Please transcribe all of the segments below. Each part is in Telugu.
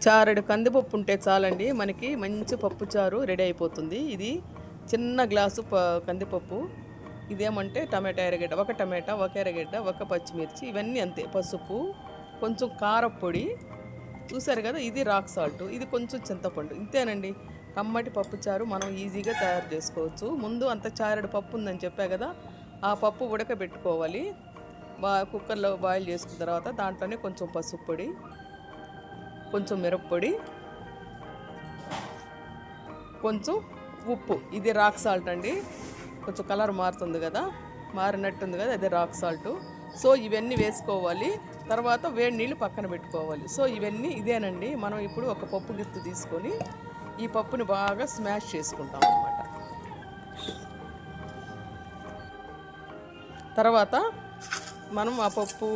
చారెడు కందిపప్పు ఉంటే చాలండి, మనకి మంచి పప్పు చారు రెడీ అయిపోతుంది. ఇది చిన్న గ్లాసు కందిపప్పు. ఇదేమంటే టమాటా ఎర్రగడ్డ, ఒక టమాటా, ఒక ఎర్రగడ్డ, ఒక పచ్చిమిర్చి, ఇవన్నీ అంతే. పసుపు, కొంచెం కారపొడి, చూసారు కదా, ఇది రాక్ సాల్ట్, ఇది కొంచెం చింతపండు, ఇంతేనండి. కమ్మటి పప్పు చారు మనం ఈజీగా తయారు చేసుకోవచ్చు. ముందు అంత చారెడు పప్పు ఉందని చెప్పా కదా, ఆ పప్పు ఉడకబెట్టుకోవాలి. కుక్కర్లో బాయిల్ చేసుకున్న తర్వాత దాంట్లోనే కొంచెం పసుపు పొడి, కొంచెం మిరప్పొడి, కొంచెం ఉప్పు, ఇది రాక్ సాల్ట్ అండి. కొంచెం కలర్ మారుతుంది కదా, మారినట్టుంది కదా, అదే రాక్ సాల్ట్. సో ఇవన్నీ వేసుకోవాలి. తర్వాత వేడి నీళ్ళు పక్కన పెట్టుకోవాలి. సో ఇవన్నీ ఇదేనండి. మనం ఇప్పుడు ఒక పప్పు గిత్తు తీసుకొని ఈ పప్పుని బాగా స్మాష్ చేసుకుంటాం అన్నమాట. తర్వాత మనం ఆ పప్పు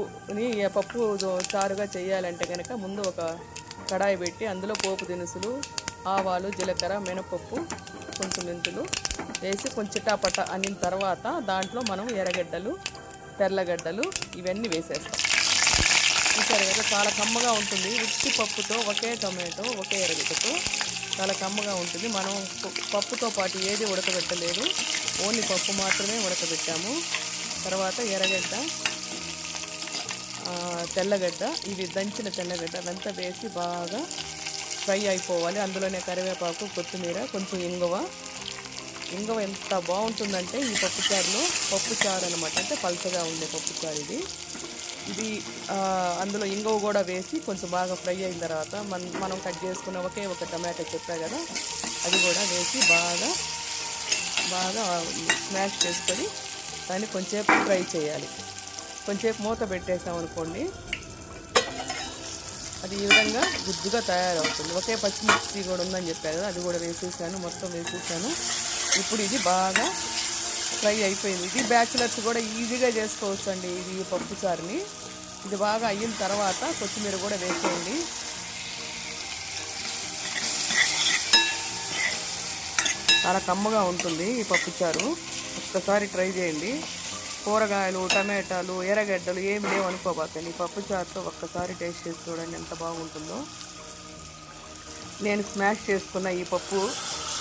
చారుగా చేయాలంటే కనుక ముందు ఒక కడాయి పెట్టి అందులో పోపు దినుసులు, ఆవాలు, జీలకర్ర, మినపప్పు, కొంచెం మెంతులు వేసి కొంచెం చిటాపట అనిన తర్వాత దాంట్లో మనం ఎర్రగడ్డలు, తెల్లగడ్డలు ఇవన్నీ వేసేస్తాం. చూసారు కదా, చాలా కమ్మగా ఉంటుంది. ఉత్తి పప్పుతో, ఒకే టొమాటో, ఒకే ఎర్రగడ్డతో చాలా కమ్మగా ఉంటుంది. మనం పప్పుతో పాటు ఏది ఉడకబెట్టలేదు, ఓన్లీ పప్పు మాత్రమే ఉడకబెట్టాము. తర్వాత ఎర్రగడ్డ, తెల్లగడ్డ, ఇవి దంచిన తెల్లగడ్డ అదంతా వేసి బాగా ఫ్రై అయిపోవాలి. అందులోనే కరివేపాకు, కొత్తిమీర, కొంచెం ఇంగువ ఎంత బాగుంటుందంటే ఈ పప్పుచారు అనమాట. అంటే పల్చగా ఉండే పప్పుచారు ఇది అందులో ఇంగువ కూడా వేసి కొంచెం బాగా ఫ్రై అయిన తర్వాత మనం కట్ చేసుకున్న ఒకే ఒక టమాటో చెప్పా కదా, అది కూడా వేసి బాగా స్మాష్ చేసుకొని దాన్ని కొంచెంసేపు ఫ్రై చేయాలి. కొంచెంసేపు మూత పెట్టేసాం అనుకోండి, అది ఈ విధంగా గుజ్జుగా తయారవుతుంది. ఒకే పచ్చిమిర్చి కూడా ఉందని చెప్పారు కదా, అది కూడా వేసేసాను, మొత్తం వేసేసాను. ఇప్పుడు ఇది బాగా ఫ్రై అయిపోయింది. ఇది బ్యాచులర్స్ కూడా ఈజీగా చేసుకోవచ్చు అండి ఇది పప్పు చారుని. ఇది బాగా అయిన తర్వాత కొత్తిమీర కూడా వేసేయండి. చాలా కమ్మగా ఉంటుంది ఈ పప్పు చారు. ఒక్కసారి ట్రై చేయండి. కూరగాయలు, టమాటాలు, ఎర్రగడ్డలు ఏమి లేవు అనుకోబాకండి. పప్పు చారుతో ఒక్కసారి టేస్ట్ చేసి చూడండి ఎంత బాగుంటుందో. నేను స్మాష్ చేసుకున్న ఈ పప్పు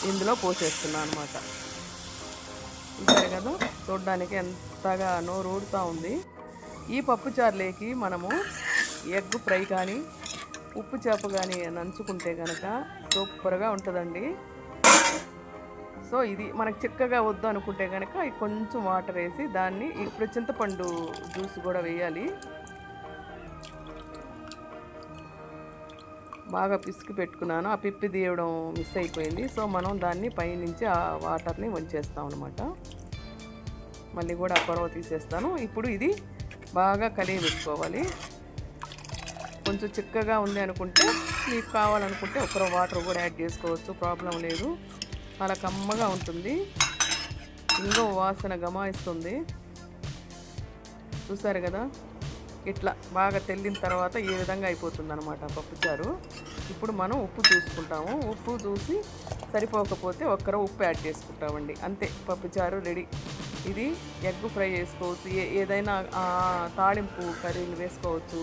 ఇందులో పోసేస్తున్నాను అనమాట. చూసారు కదా, చూడడానికి ఎంతగా నోరు ఊడుతూ ఉంది. ఈ పప్పు చారులోకి మనము ఎగ్ ఫ్రై కానీ, ఉప్పు చేప కానీ నంచుకుంటే కనుక సూపర్గా ఉంటుందండి. సో ఇది మనకు చిక్కగా వద్దు అనుకుంటే కనుక కొంచెం వాటర్ వేసి దాన్ని ఇప్పుడు చింతపండు జ్యూస్ కూడా వేయాలి. బాగా పిసికి పెట్టుకున్నాను, ఆ పిప్పి తీయడం మిస్ అయిపోయింది. సో మనం దాన్ని పైనుంచి ఆ వాటర్ని వంచేస్తాం అనమాట. మళ్ళీ కూడా ఆ కొరవ తీసేస్తాను. ఇప్పుడు ఇది బాగా కలిగి పెట్టుకోవాలి. కొంచెం చిక్కగా ఉంది అనుకుంటే మీకు కావాలనుకుంటే ఒక వాటర్ కూడా యాడ్ చేసుకోవచ్చు, ప్రాబ్లం లేదు. చాలా కమ్మగా ఉంటుంది, ఇంకో వాసన గమాయిస్తుంది. చూసారు కదా, ఇట్లా బాగా తెల్లిన తర్వాత ఈ విధంగా అయిపోతుంది అనమాట పప్పుచారు. ఇప్పుడు మనం ఉప్పు చూసుకుంటాము. ఉప్పు చూసి సరిపోకపోతే ఒక్కర ఉప్పు యాడ్ చేసుకుంటామండి, అంతే. పప్పుచారు రెడీ. ఇది ఎగ్ ఫ్రై చేసుకోవచ్చు, ఏదైనా తాళింపు కర్రీలు వేసుకోవచ్చు.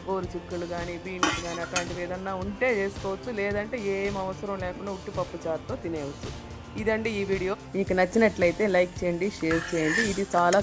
గోరు చిక్కులు కానీ, బీన్స్ కానీ అట్లాంటివి ఏదన్నా ఉంటే చేసుకోవచ్చు, లేదంటే ఏం అవసరం లేకుండా ఉట్టి పప్పు చారుతో తినేయవచ్చు. ఇదండి ఈ వీడియో. మీకు నచ్చినట్లయితే లైక్ చేయండి, షేర్ చేయండి. ఇది చాలా